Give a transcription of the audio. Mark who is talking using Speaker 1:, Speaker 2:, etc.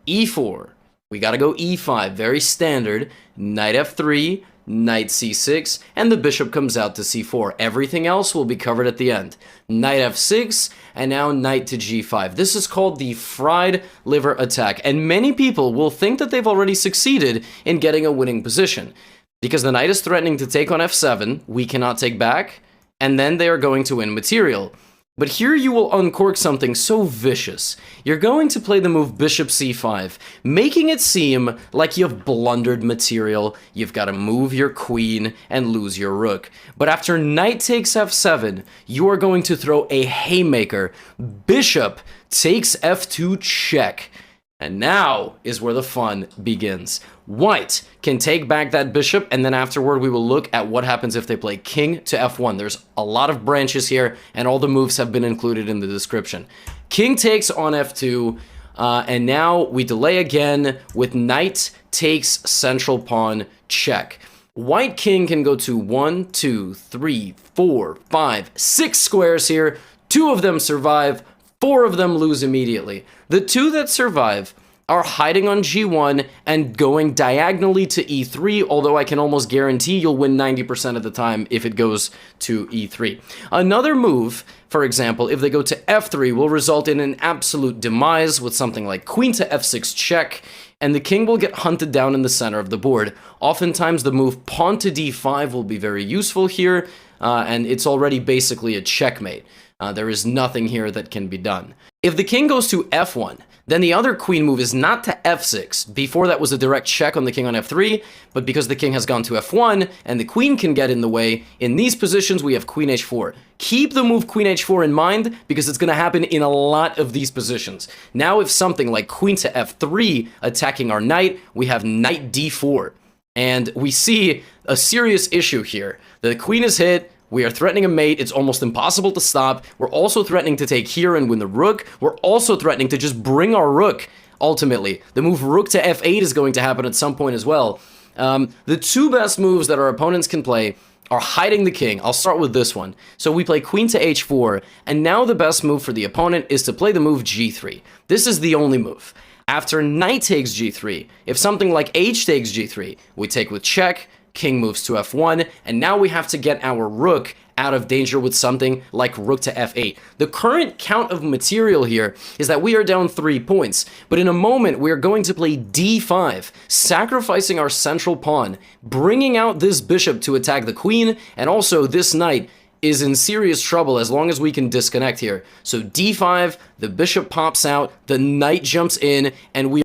Speaker 1: e4. We gotta go e5, very standard. Knight f3, knight c6, and the bishop comes out to c4. Everything else will be covered at the end. Knight f6, and now knight to g5. This is called the fried liver attack, and many people will think that they've already succeeded in getting a winning position. Because the knight is threatening to take on f7, we cannot take back, and then they are going to win material. But here you will uncork something so vicious. You're going to play the move bishop c5, making it seem like you've blundered material, you've got to move your queen and lose your rook. But after knight takes f7, you are going to throw a haymaker. Bishop takes f2 check. And now is where the fun begins. White can take back that bishop, and then afterward we will look at what happens if they play king to f1. There's a lot of branches here, and all the moves have been included in the description. King takes on f2, and now we delay again with knight takes central pawn check. White king can go to 1, 2, 3, 4, 5, 6 squares here. 2 of them survive. 4 of them lose immediately. The 2 that survive are hiding on g1 and going diagonally to e3, although I can almost guarantee you'll win 90% of the time if it goes to e3. Another move, for example, if they go to f3, will result in an absolute demise with something like queen to f6 check, and the king will get hunted down in the center of the board. Oftentimes the move pawn to d5 will be very useful here, and it's already basically a checkmate. There is nothing here that can be done. If the king goes to f1, then the other queen move is not to f6. Before that was a direct check on the king on f3, but because the king has gone to f1 and the queen can get in the way, in these positions we have queen h4. Keep the move queen h4 in mind because it's going to happen in a lot of these positions. Now if something like queen to f3 attacking our knight, we have knight d4. And we see a serious issue here. The queen is hit. We are threatening a mate. It's almost impossible to stop. We're also threatening to take here and win the rook. We're also threatening to just bring our rook, ultimately. The move rook to f8 is going to happen at some point as well. The 2 best moves that our opponents can play are hiding the king. I'll start with this one. So we play queen to h4, and now the best move for the opponent is to play the move g3. This is the only move. After knight takes g3, if something like h takes g3, we take with check, king moves to f1, and now we have to get our rook out of danger with something like rook to f8. The current count of material here is that we are down 3 points, but in a moment we are going to play d5, sacrificing our central pawn, bringing out this bishop to attack the queen, and also this knight is in serious trouble as long as we can disconnect here. So d5, the bishop pops out, the knight jumps in, and we